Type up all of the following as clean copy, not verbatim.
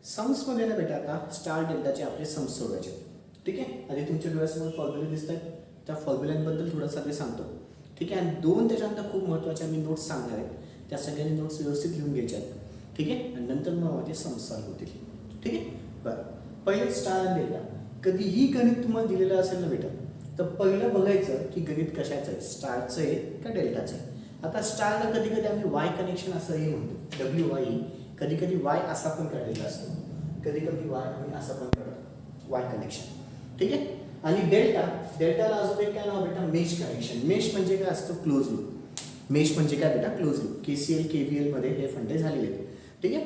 सम्समध्ये ना बेटा आता स्टार डेल्टाचे आपले सम्स सोडवायचे. ठीक आहे. आधी तुमच्या डोळ्यासमोर फॉर्म्युले दिसत आहेत, त्या फॉर्म्युल्यांबद्दल थोडंसं आधी सांगतो. ठीक आहे. आणि दोन त्याच्यानंतर खूप महत्त्वाच्या मी नोट्स सांगणार आहेत, त्या सगळ्यांनी नोट्स व्यवस्थित लिहून घ्यायच्या आहेत. ठीक आहे. आणि नंतर मग माझे सम्स सॉल्व्ह होतील. ठीक आहे. बरं, पहिले स्टार डेल्टा. कधीही गणित तुम्हाला दिलेलं असेल ना बेटा, तर पहिलं बघायचं की गणित कशाचं आहे, स्टारचं आहे का डेल्टाचं आहे. आता स्टारला कधी कधी आम्ही वाय कनेक्शन असंही म्हणतो, WY. कधी कधी वाय असा पण काढलेला असतो, कधी कधी वाय आम्ही असं पण काढतो, वाय कनेक्शन. ठीक आहे. आणि डेल्टाला अजून एक काय नाव बेटा, मेश कनेक्शन. मेश म्हणजे काय असतं, क्लोज लूप. मेश म्हणजे काय बेटा, क्लोज लूप. KCL KVL मध्ये हे फंडे झालेले आहेत. ठीक आहे.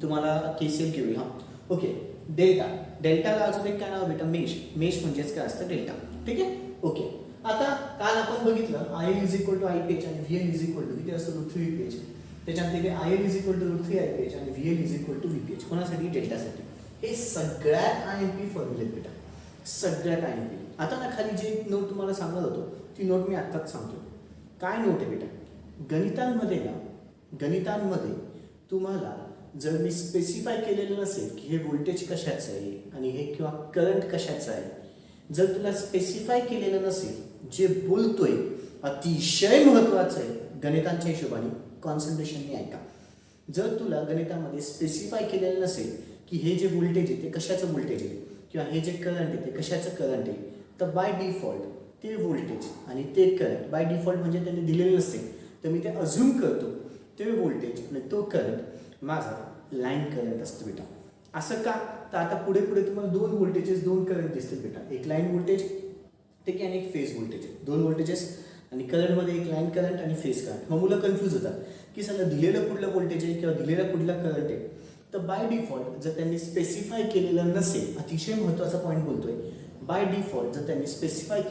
तुम्हाला KCL KVL हां ओके. डेल्टाला अजून एक काय नाव बेटा, मेश म्हणजेच काय असतं, डेल्टा. ठीक आहे. ओके. आता काल आपण बघितलं IL = IPH आणि VL = किती असतं, √3VPH. त्याच्यानंतर IL = √3IPH आणि VL = VPH. कोणासाठी, डेल्टासाठी. हे सगळ्यात IMP फॉर्म्युले बेटा, सगळ्यात IMP. आता ना खाली जी नोट तुम्हाला सांगत होतो ती नोट मी आत्ताच सांगतो. काय नोट आहे बेटा, गणितांमध्ये तुम्हाला जर मी स्पेसिफाय केलेलं नसेल की हे व्होल्टेज कशाचं आहे आणि हे किंवा करंट कशाचं आहे, जर तुला स्पेसिफाय केलेलं नसेल, जे बोलतोय अतिशय महत्त्वाचं आहे गणितांच्या हिशोबाने, कॉन्सन्ट्रेशनने ऐका. जर तुला गणितामध्ये स्पेसिफाय केलेलं नसेल की हे जे व्होल्टेज आहे ते कशाचं व्होल्टेज आहे किंवा हे जे करंट आहे ते कशाचं करंट आहे, तर बाय डिफॉल्ट ते व्होल्टेज आणि ते करंट, बाय डिफॉल्ट म्हणजे त्यांनी दिलेलं नसेल तर मी ते अझ्युम करतो ते व्होल्टेज आणि तो करंट माझा लाईन करंट असतो बेटा. असं का, तर आता पुढे तुम्हाला दोन व्होल्टेजेस, दोन करंट दिसतील बेटा. एक लाईन व्होल्टेज ठीक आहे आणि एक फेज व्होल्टेज. दोन व्होल्टेजेस आणि करंटमध्ये एक लाईन करंट आणि फेज करंट. मग मुलं कन्फ्यूज होतात की सगळं दिलेलं कुठलं व्होल्टेज आहे किंवा दिलेला कुठला करंट आहे. तर बाय डिफॉल्ट जर त्यांनी स्पेसिफाय केलेलं नसेल, अतिशय महत्त्वाचा पॉईंट बोलतोय, बाय डिफॉल्ट जर त्यांनी स्पेसिफाय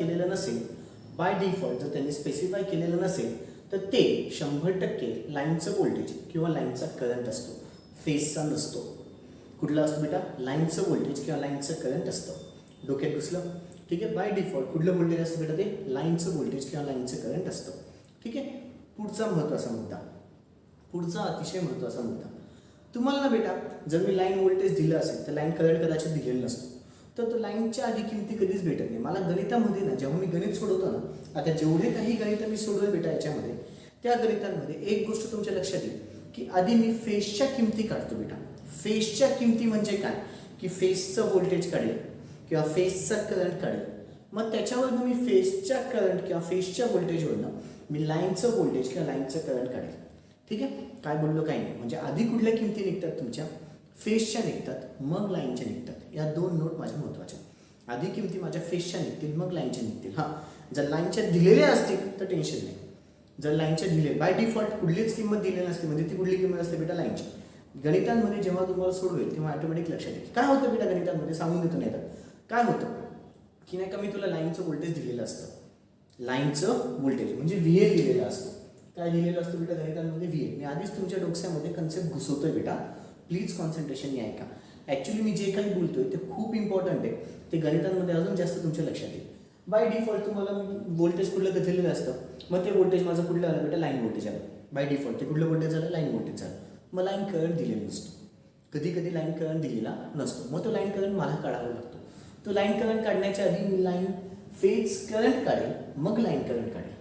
केलेलं नसेल, तर ते 100% लाईनचं व्होल्टेज किंवा लाईनचा करंट असतो, फेजचा नसतो. कुठला असतो बेटा, लाईनचं व्होल्टेज किंवा लाईनचं करंट असतं. डोक्यात घुसलं. ठीक आहे. बाय डिफॉल्ट कुठलं व्होल्टेज असतं बेटा, ते लाईनचं व्होल्टेज किंवा लाईनचं करंट असतं. ठीक आहे. पुढचा अतिशय महत्त्वाचा मुद्दा, तुम्हाला ना बेटा जर मी लाईन व्होल्टेज दिलं असेल तर लाईन करंट कदाचित दिलेलं नसतो, तर तो लाईनच्या आधी किमती कधीच भेटत नाही. मला गणितामध्ये ना जेव्हा मी गणित सोडवतो ना, आता जेवढे काही गणित मी सोडवले बेटा याच्यामध्ये, त्या गणितांमध्ये एक गोष्ट तुमच्या लक्षात येईल की आधी मी फेजच्या किमती काढतो बेटा. फेजच्या किमती म्हणजे काय, की फेजचं व्होल्टेज काढेल किंवा फेजचा करंट काढेल, मग त्याच्यावरनं मी फेजच्या करंट किंवा फेजच्या व्होल्टेजवरनं मी लाईनचं व्होल्टेज किंवा लाईनचं करंट काढेल. ठीक आहे. काय बोललो काही नाही. म्हणजे आधी कुठल्या किमती निघतात तुमच्या, फेजच्या निघतात, मग लाईनच्या निघतात. या दोन नोट माझ्या महत्त्वाच्या. आधी किमती माझ्या फेजच्या निघतील, मग लाईनच्या निघतील. हां, जर लाईनच्या दिलेल्या असतील तर टेन्शन नाही. जर लाईनच्या दिले बाय डिफॉल्ट कुठलीच किंमत दिलेली नसते, म्हणजे ती कुठली किंमत असते बेटा, लाईनची. गणितांमध्ये जेव्हा तुम्हाला सोडवेल तेव्हा ऑटोमॅटिक लक्षात येईल. काय होतं बेटा गणितांमध्ये, सांगून देतो नाही तर काय होतं की नाही का, मी तुला लाईनचं व्होल्टेज दिलेलं असतं. लाईनचं व्होल्टेज म्हणजे VL दिलेलं असतं. काय दिलेलं असतं बेटा गणितांमध्ये, VL. मी आधीच तुमच्या डोक्यामध्ये कन्सेप्ट घुसवतोय बेटा, प्लीज कॉन्सन्ट्रेशनने ऐका. ॲक्च्युली मी जे काही बोलतोय ते खूप इम्पॉर्टंट आहे, ते गणितांमध्ये अजून जास्त तुमच्या लक्षात येईल. बाय डिफॉल्ट तुम्हाला व्होल्टेज कुठलं दिलेलं असतं, मग ते व्होल्टेज माझं कुठलं आलं बेटा, लाईन व्होल्टेज आलं. बाय डिफॉल्ट ते कुठलं व्होल्टेज झालं, लाईन व्होल्टेज झालं. मग लाईन करंट दिलेला नसतो, कधी कधी लाईन करंट दिलेला नसतो, मग तो लाईन करंट मला काढावा लागतो. तो लाईन करंट काढण्याच्या आधी मी लाईन फेज करंट काढेल, मग लाईन करंट काढेल.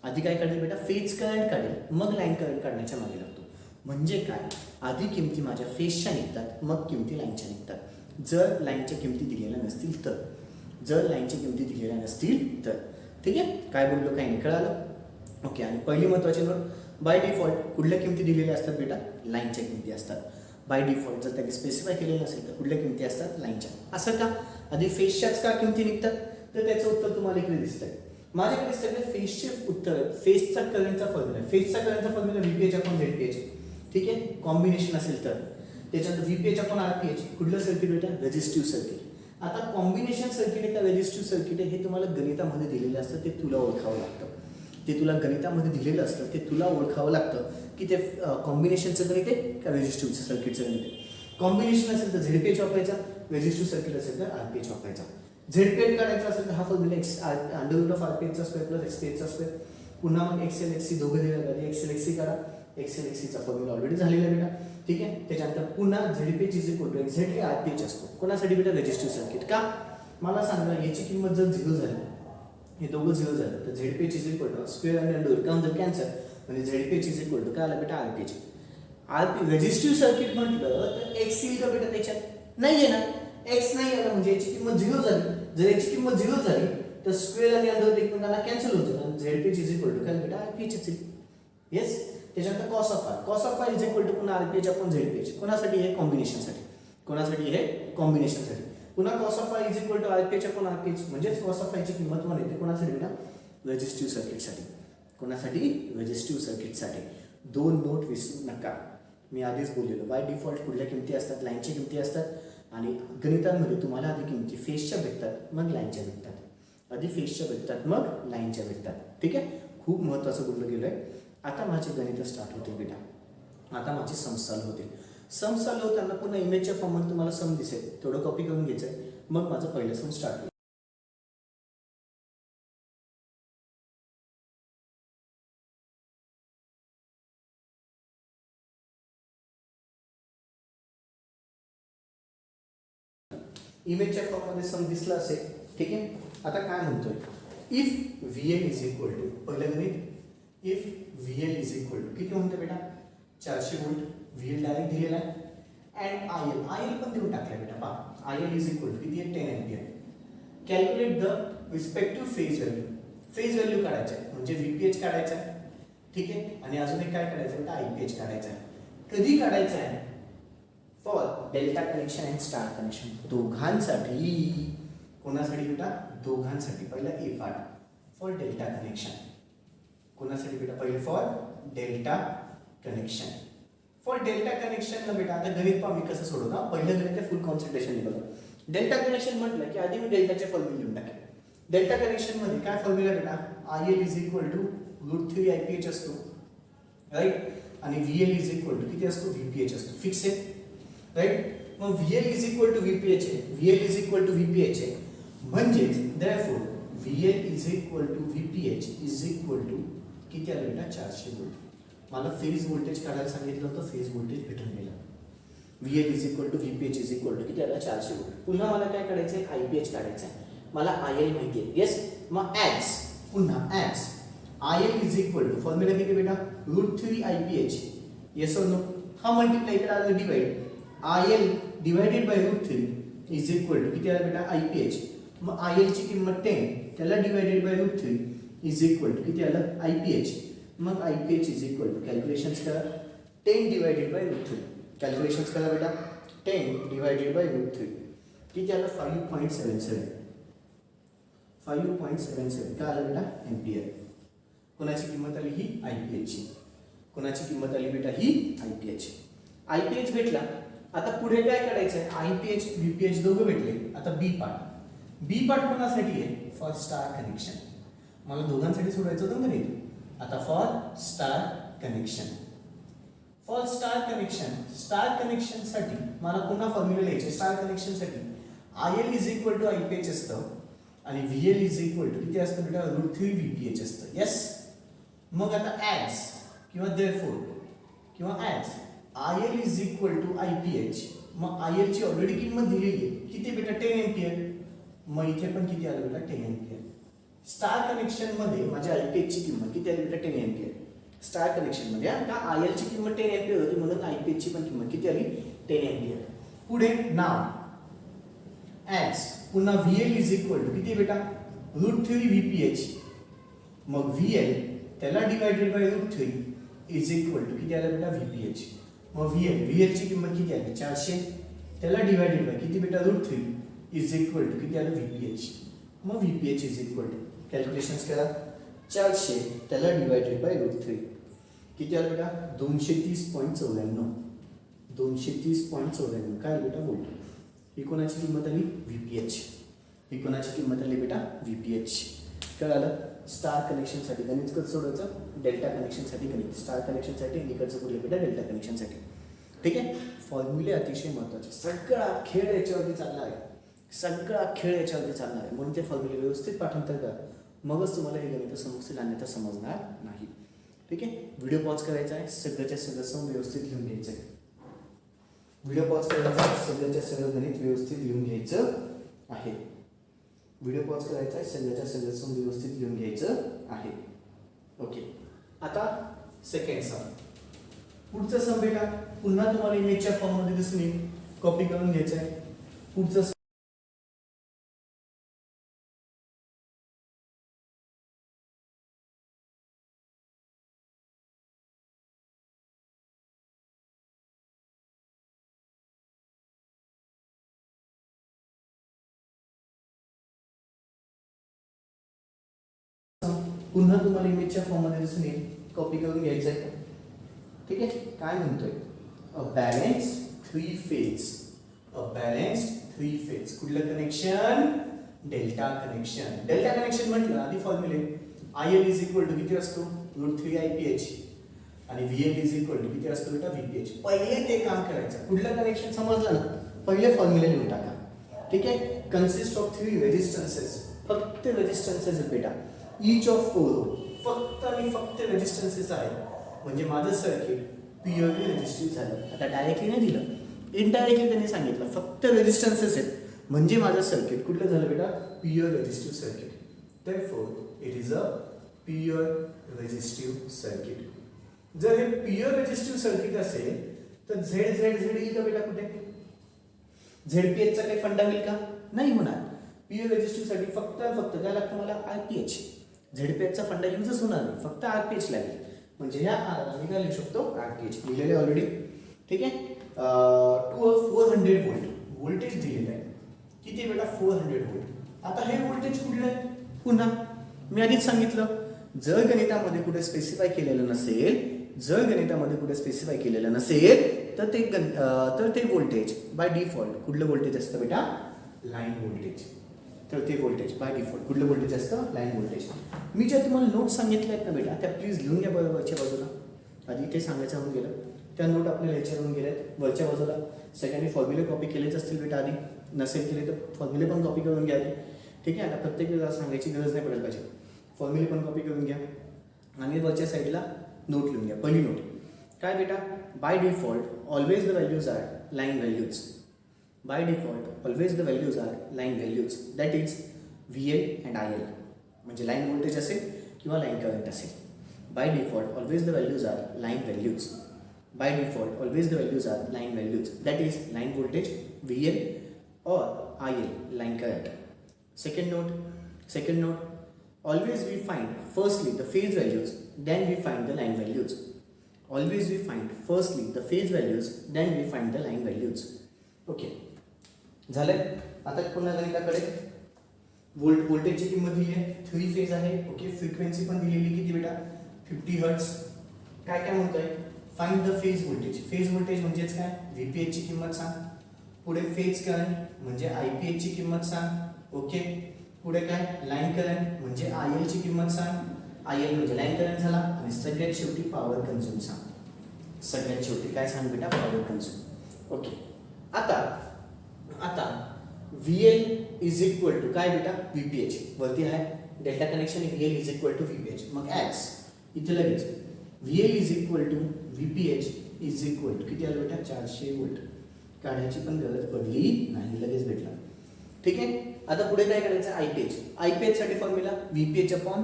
आधी काय काढेल बेटा, फेज करंट काढेल, मग लाईन करंट काढण्याच्या मागे लागतो. म्हणजे काय, आधी किमती माझ्या फेजच्या निघतात, मग किमती लाईनच्या निघतात. जर लाईनच्या किमती दिलेल्या नसतील तर, ठीक आहे. काय बोललो काही नाही, कळालं. ओके. आणि पहिली महत्त्वाची नोट, बाय डिफॉल्ट कुठल्या किमती दिलेल्या असतात बेटा, लाईनच्या किमती असतात. बाय डिफॉल्ट जर त्यांनी स्पेसिफाय केलेलं नसेल तर कुठल्या किमती असतात, लाईनच्या. असं का, आधी फेजच्याच का किमती निघतात, तर त्याचं उत्तर तुम्हाला इकडे दिसतंय. माझ्याकडे सगळे फेजचे उत्तर, फेजचा करंटचा फॉर्म्युला. फेजचा करंटचा फॉर्म्युला VPH/ZPH. ठीक आहे. कॉम्बिनेशन असेल तर त्याच्यानंतर VPH/RPH. कुठलं सर्किट बेटा, रेझिस्टिव्ह सर्किट. आता कॉम्बिनेशन सर्किट आहे का रेझिस्टिव्ह सर्किट आहे हे तुम्हाला गणितामध्ये दिलेलं असतं, ते तुला ओळखावं लागतं. की ते कॉम्बिनेशनचं गणित आहे का रेझिस्टिव्हचं सर्किटचं गणित आहे. कॉम्बिनेशन असेल तर ZPH वापरायचा, रेझिस्टिव्ह सर्किट असेल तर RPH वापरायचा. ZPH काढायचा असेल तर हा फॉर्म्युला √RPH² + XPH². पुन्हा मग XL XC दोघं दिलं, XL XC काढा, एक्सेल एक्सीचा फॉर्म्युला ऑलरेडी झालेला आहे बेटा. ठीक आहे. त्याच्यानंतर पुन्हा ZPH is equal to exactly RPH असतो. कोणासाठी बेटा? Resistive circuit. का? मला सांगा याची किंमत जर 0 झाली, हे दोघं 0 झालं तर झेडपीएच इज इक्वल टू स्क्वेअर आणि अंडर काम जर कॅन्सल म्हणजे झेडपीएच इज इक्वल टू काय आला बेटा? आरपीएच. आरपी रेजिस्टिव्ह सर्किट म्हटलं तर एक्स येईल का बेटा? त्याच्यात नाही आहे ना. एक्स नाही आला म्हणजे याची किंमत 0 झाली. जर याची किंमत 0 झाली तर स्क्वेअर आणि अंडर एकमेकांना कॅन्सल होतं आणि झेडपीएच इज इक्वल टू काय बेटा? आरपीएच असेल. येस. त्याच्यानंतर cos of R. Cos of R is equal to पुन्हा आरपीएच अपॉन झेडपीएच. कोणासाठी? हे कॉम्बिनेशनसाठी. कोणासाठी? हे कॉम्बिनेशनसाठी. पुन्हा cos of R is equal to RPH upon RPH म्हणजे कॉस ऑफ आरची किंमत 1 येते. कोणासाठी बेटा? रेजिस्टिव्ह सर्किटसाठी. कोणासाठी? रेजिस्टिव्ह सर्किटसाठी. 2 नोट विसरू नका. मी आधीच बोललेलो बाय डिफॉल्ट कुठल्या किमती असतात? लाईनच्या किमती असतात आणि गणितांमध्ये तुम्हाला आधी किमती फेजच्या भेटतात मग लाईनच्या भेटतात. आधी फेजच्या भेटतात मग लाईनच्या भेटतात. ठीक आहे. खूप महत्त्वाचं बोललं गेलं आहे. आता माझे गणित स्टार्ट होते बेटा. आता माझे सम सॉल्व्ह होतील. सम सॉल्व्ह होताना पुन्हा इमेजच्या फॉर्ममध्ये तुम्हाला सम दिसेल. तेवढं कॉपी करून घ्यायचं आहे. मग माझं पहिलं सम स्टार्ट होईल. इमेजच्या फॉर्ममध्ये सम दिसला असेल. ठीक आहे. आता काय म्हणतोय? If VL is equal to पहिलं गणित if VL is equal to किती म्हणतो बेटा? 400 व्होल्ट. VL डायरेक्ट दिलेला आहे अँड IL पण देऊन टाकलं बेटा. पहा IL इज इक्वल टू किती आहे? 10 ampere. Calculate the respective phase value. Phase value काढायचं आहे म्हणजे VPH काढायचा आहे. ठीक आहे. आणि अजून एक काय काढायचं बेटा? IPH काढायचा आहे. कधी काढायचं आहे? For delta connection and star connection. दोघांसाठी. कोणासाठी बेटा? दोघांसाठी. पहिला A part for delta connection. कोणासाठी बेटा? पहिले for delta connection. For delta कनेक्शनला बेटा आता गणित पहा मी कसं सोडवतो. पहिलं गणित फुल कॉन्सन्ट्रेशन बघा. डेल्टा कनेक्शन म्हटलं की आधी मी डेल्टाचे फॉर्म्युले लिहून टाकेन. डेल्टा कनेक्शन मध्ये काय फॉर्म्युला बेटा? IL is equal to √3 IPH असतो. राईट. आणि VL इज इक्वल टू किती असतो? VPH असतो. फिक्स आहे. राईट. मग VL is equal to VPH आहे. VL is equal to VPH आहे म्हणजेच therefore VL is equal to VPH is equal to किती आलं बेटा? 400 व्होल्ट. मला फेज व्होल्टेज काढायला सांगितलं होतं. फेज व्होल्टेज भेटून गेलं. VL is equal to VPH is equal to किती आलं? 400 व्होल्ट. पुन्हा मला काय काढायचं आहे? IPH काढायचं आहे. मला IL माहिती आहे. येस. मग ॲज पुन्हा as IL is equal to formula किती बेटा? √3 IPH. येस और नो? हा मल्टिप्लाय इकडे आलं divide. IL divided by √3 is equal to किती आलं बेटा? IPH. मग IL ची किंमत 10 त्याला divided by √3 is equal to किती आलं? IPH. मग IPH is equal to calculations करा 10 डिवायडेड बाय √3. कॅल्क्युलेशन्स करा बेटा 10 डिवायडेड बाय √3 किती आलं? 5.77. 5.77 काय आलं बेटा? एम्पियर. कोणाची किंमत आली? ही IPH ची. कोणाची किंमत आली बेटा? ही IPH. IPH भेटला. आता पुढे काय करायचं आहे? IPH VPH दोघं भेटले. आता बी पार्ट. बी पार्ट कोणासाठी आहे? For star connection. मला दोघांसाठी सोडायचं होतं ना. आता for star connection. For star connection. Star connection साठी मला पुन्हा फॉर्म्युला लिहायचे. स्टार कनेक्शन साठी IL is equal to IPH असतं आणि VL इज इक्वल टू किती असतं बेटा? √3 VPH असतं. येस. मग आता ॲज किंवा देअरफॉर किंवा as IL is equal to IPH. मग IL ची ऑलरेडी किंमत दिलेली आहे. किती बेटा? 10 एम्पियर. मग इथे पण किती आलं बेटा? 10 एम्पियर. स्टार कनेक्शन मध्ये माझ्या IPH ची किंमत किती आली बेटा? 10 एम्पियर. स्टार कनेक्शन मध्ये का IL ची किंमत 10 एम्पियर होती म्हणून IPH ची पण किंमत किती आली? 10 एम्पियर. पुढे नाव ॲज पुन्हा VL इज इक्वल टू किती बेटा? √3 VPH. मग VL त्याला divided by √3 is equal to किती आलं बेटा? VPH. मग VL ची किंमत किती आली? 400 त्याला डिवायडेड बाय किती बेटा? √3 इज इक्वल टू किती आलं? VPH. मग VPH is equal to calculations करा 400 त्याला डिवायडेड बाय √3 किती आलं बेटा? 230.94. 230.94 काय बेटा? व्होल्ट. ही कोणाची किंमत आली? VPH. ही कोणाची किंमत आली बेटा? VPH. कळालं? स्टार कनेक्शनसाठी गणित कसं सोडवायचं? डेल्टा कनेक्शनसाठी गणित. स्टार कनेक्शनसाठी निकडचं कुठलं बेटा? डेल्टा कनेक्शनसाठी. ठीक आहे. फॉर्म्युले अतिशय महत्त्वाचे. सगळा खेळ याच्यावरती चालणार आहे. सगळा खेळ याच्यावरती चालणार आहे म्हणून ते फॉर्म्युले व्यवस्थित पाठांतर करा. मगच तुम्हाला हे गणित समजतील अन्यथा समजणार नाही. ठीक आहे. व्हिडिओ पॉज करायचा आहे, सगळ्याच्या सगळं व्यवस्थित लिहून घ्यायचं आहे. व्हिडिओ पॉज करायचा आहे, सगळ्याच्या सगळं गणित व्यवस्थित लिहून घ्यायचं आहे. व्हिडिओ पॉज करायचा आहे, सगळ्याच्या सगळं व्यवस्थित लिहून घ्यायचं आहे. ओके. आता सेकंड सम. पुढचं सम बेटा पुन्हा तुम्हाला इमेजच्या फॉर्ममध्ये दिसून येईल, कॉपी करून घ्यायचं आहे. पुढचं पुन्हा तुम्हाला इमेजच्या फॉर्ममध्ये दिसून येईल, कॉपी करून घ्यायचं आहे. ठीक आहे. काय म्हणतोय? अ बॅलेन्स्ड थ्री फेज. अ बॅलेन्स्ड थ्री फेज. कुठलं connection? Delta connection. Delta connection म्हटलं आधी फॉर्म्युले IL इज इक्वल टू किती असतो? √3IPH आणि VL इज इक्वल टू किती असतो बेटा? VPH. पहिले ते काम करायचं. कुठलं कनेक्शन समजलं ना? पहिले फॉर्म्युले लिहून टाका. ठीक आहे. Consist of 3 रेजिस्टन्सेस. फक्त रेजिस्टन्सेस बेटा. ईच ऑफ 4 फक्त आणि फक्त रेजिस्टन्सेस आहेत. म्हणजे माझं सर्किट प्युअरली रेजिस्टिव्ह झालं. आता डायरेक्टली नाही दिलं, इनडायरेक्टली त्यांनी सांगितलं फक्त रेजिस्टन्सेस आहेत म्हणजे माझं सर्किट कुठलं झालं बेटा? Pure resistive circuit. Therefore it is a pure resistive circuit. जर हे प्युअर रेजिस्टिव्ह सर्किट असेल तर झेड येईल का बेटा? कुठे ZPH चा काही फंडा होईल का? नाही होणार. प्युअर रेजिस्टिव्ह साठी फक्त काय लागतं मला? RPH. ZPH चा फंडा युजच होणार नाही, फक्त RPH लागेल. म्हणजे ह्या आम्ही काय लिहू शकतो? RPH लिहिलेले ऑलरेडी. ठीक आहे. 400 व्होल्ट व्होल्टेज दिलेलं आहे. किती बेटा? 400 व्होल्ट. आता हे व्होल्टेज कुठलं आहे? पुन्हा मी आधीच सांगितलं, जर गणितामध्ये कुठे स्पेसिफाय केलेलं नसेल तर ते व्होल्टेज बाय डिफॉल्ट कुठलं व्होल्टेज असतं बेटा? Line voltage. तर ते व्होल्टेज बाय डिफॉल्ट कुठलं व्होल्टेज असतं? Line voltage. मी ज्या तुम्हाला नोट सांगितल्या आहेत ना बेटा, त्या प्लीज लिहून घ्या बरं वरच्या बाजूला. आधी इथे सांगायचं होऊन गेलं, त्या नोट आपल्याला ह्याच्यावरून गेल्यात वरच्या बाजूला. सगळ्यांनी फॉर्म्युले कॉपी केलेच असतील बेटा. आधी नसेल केले तर फॉर्म्युले पण कॉपी करून घ्या. ठीक आहे. आता प्रत्येक वेळेला सांगायची गरज नाही पडायला पाहिजे. फॉर्म्युले पण कॉपी करून घ्या आणि वरच्या साईडला नोट लिहून घ्या. पहिली नोट काय बेटा? By default always the values are line values. By default always the values are line values. That is VL and IL. म्हणजे लाईन व्होल्टेज असेल किंवा लाईन करंट असेल. By default always the values are line values. By default always the values are line values. That is line voltage VL or IL, line current. Second note, always we find firstly the phase values, then we find the line values. Always we find firstly the phase values, then we find the line values. Okay. झालंय. आता पुन्हा गणिताकडे. व्होल्टेजची किंमत दिली आहे, 3 phase आहे. Okay. Frequency पण दिलेली किती बेटा? 50 हर्ट्ज. काय म्हणतोय? Find the phase voltage. Phase voltage म्हणजेच काय? VPH ची किंमत सांग. पुढे फेज करंट म्हणजे IPH ची किंमत सांग. ओके. पुढे काय? लाईन करंट म्हणजे IL ची किंमत सांग. IL म्हणजे लाईन करंट झाला. आणि सगळ्यात शेवटी पॉवर कन्झ्युम सांग. सगळ्यात शेवटी काय सांग बेटा? Power consume. ओके. आता VL इज इक्वल टू काय बेटा? VPH. वरती आहे delta connection. VL is equal to VPH. मग ॲक्स इथे लगेच VL is equal to VPH is equal to किती आलं बेटा? 400 व्होल्ट. काढायची पण गरज पडली नाही, लगेच भेटला. ठीक आहे. आता पुढे काय करायचं? IPH साठी formula VPH upon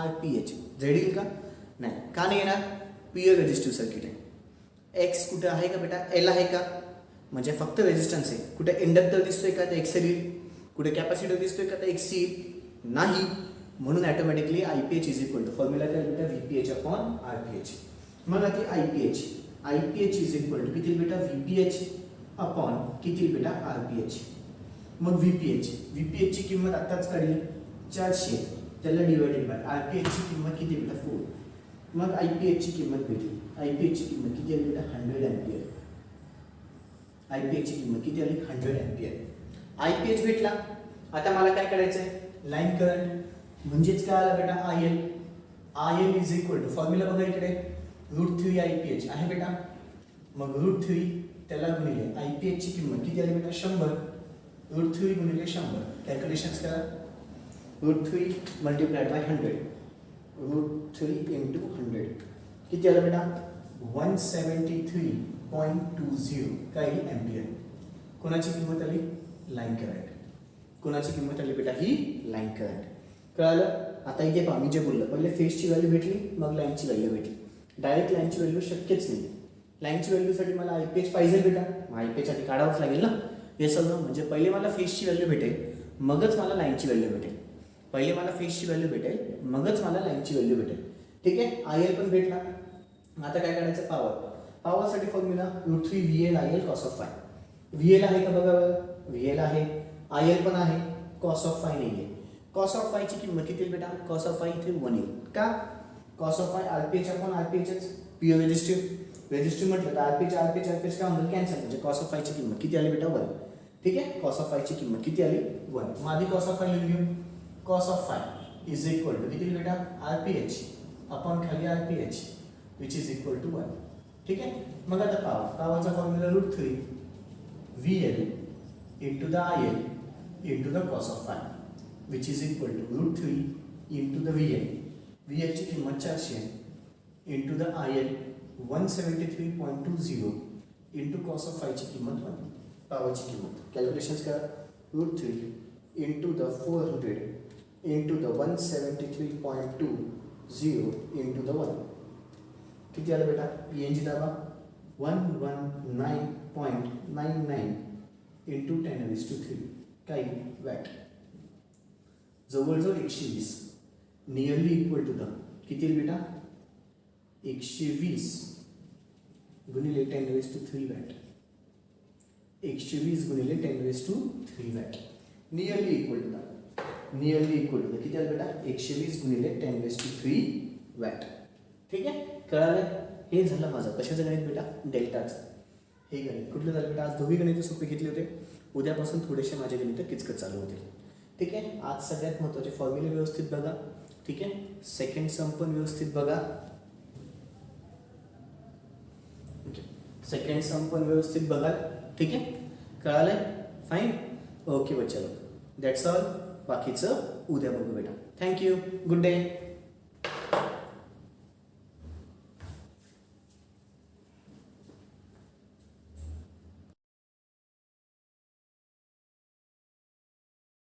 RPH. Z येईल का? नाही. का नाही येणार? प्युअर रेजिस्टिव्ह सर्किट आहे. एक्स कुठे आहे का बेटा? L आहे का? म्हणजे फक्त रेजिस्टन्स आहे. कुठे इंडक्टर दिसतोय का? तर XL येईल. कुठे कॅपॅसिटर दिसतोय का? तर XC येईल. नाही. म्हणून automatically IPH is equal to formula काय बेटा? VPH upon RPH. मग आता IPH इज इक्वल टू किती बेटा? VPH अपॉन किती बेटा? RPH. मग VPH ची किंमत आत्ताच काढली 400, त्याला डिवायडेड बाय RPH ची किंमत किती बेटा? 4. मग IPH ची किंमत भेटली. IPH ची किंमत किती आली बेटा? 100 एम्पियर. IPH ची किंमत किती आली? 100 एम्पियर. IPH भेटला. आता मला काय करायचंय? लाईन करंट म्हणजेच काय आला बेटा? IL is equal to formula बघा इकडे √3IPH आहे बेटा. मग √3 त्याला गुणिले IPH ची किंमत किती आली बेटा? 100. √3 गुणिले 100. कॅल्क्युलेशन्स करा. √3 मल्टिप्लाइड बाय 100. √3 into 100. किती आलं बेटा 173.20 काय एम्पियर. कोणाची किंमत आली लाईन करंट. कोणाची किंमत आली बेटा ही लाईन करंट. कळालं. आता इथे पहा मी जे बोललो पहिले फेजची व्हॅल्यू भेटली मग लाईनची व्हॅल्यू भेटली. डायरेक्ट लाईनची व्हॅल्यू शक्यच नाही. लाईनची व्हॅल्यूसाठी मला आयपीएच पाहिजे बेटा. आयपीएच आधी काढावंच लागेल ना. हे सगळं म्हणजे पहिले मला फेजची व्हॅल्यू भेटेल मगच मला लाईनची व्हॅल्यू भेटेल. पहिले मला फेजची व्हॅल्यू भेटेल मगच मला लाईनची व्हॅल्यू भेटेल. ठीक आहे. आय एल पण भेटला. आता काय करायचं पॉवर. पॉवरसाठी formula √3 VL IL cos of five. VL आहे का बघा. VL आहे. IL पण आहे. cos ऑफ फाय नाही आहे. cos ऑफ फायची किंमत किती येईल बेटा. cos ऑफ फाय इथे 1 येईल. का cos ऑफ फाय RPH आपण RPHच प्युअर रेजिस्टिव्ह. रेजिस्टिव्ह म्हटलं तर RPH काय होणार कॅन्सल म्हणजे cos ऑफ फायची किंमत किती आली बेटा 1. ठीक आहे. cos ऑफ फायची किंमत किती आली 1. मग आधी cos ऑफ फाय लिहून घेऊ. cos of phi is equal to किती बेटा RPH अपॉन खाली RPH which is equal to 1. ठीक आहे. मग आता पॉवरचा formula √3 VL into the IL into the cos of phi which is equal to √3 into the VL. VL ची किंमत 400 into the IL 173.20 into cos of फायची किंमत 1. पॉवरची किंमत कॅल्क्युलेशन्स करा. √3 into the 400 into the 173.20 into the 1. किती आलं बेटा. ENG दाबा 119.99 इंटू 10⁻³ काय वॅट. जवळजवळ 120 नियरली इक्वल टू द किती बेटा 120 गुणिले 10⁻³ वॅट. 120 गुणिले 10⁻³ watt. Nearly equal to the किती आलं बेटा 120 गुणिले 10⁻³ वॅट. ठीक आहे. कळालं. हे झालं माझं कशाचं गणित बेटा डेल्टाचं. हे गणित कुठलं झालं बेटा. आज दोन्ही गणित सोपे घेतले होते. उद्यापासून थोडेसे माझे गणित किचकट चालू होतील. ठीक आहे. आज सगळ्यात महत्त्वाचे फॉर्म्युले व्यवस्थित बघा. ठीक आहे. सेकंड सम पण व्यवस्थित बघा. सेकंड सम पण व्यवस्थित बघा. ठीक आहे. कळालंय. फाईन. ओके बच्चा लोक दॅट्स ऑल. बाकीचं उद्या बघू बेटा. थँक्यू. Good day.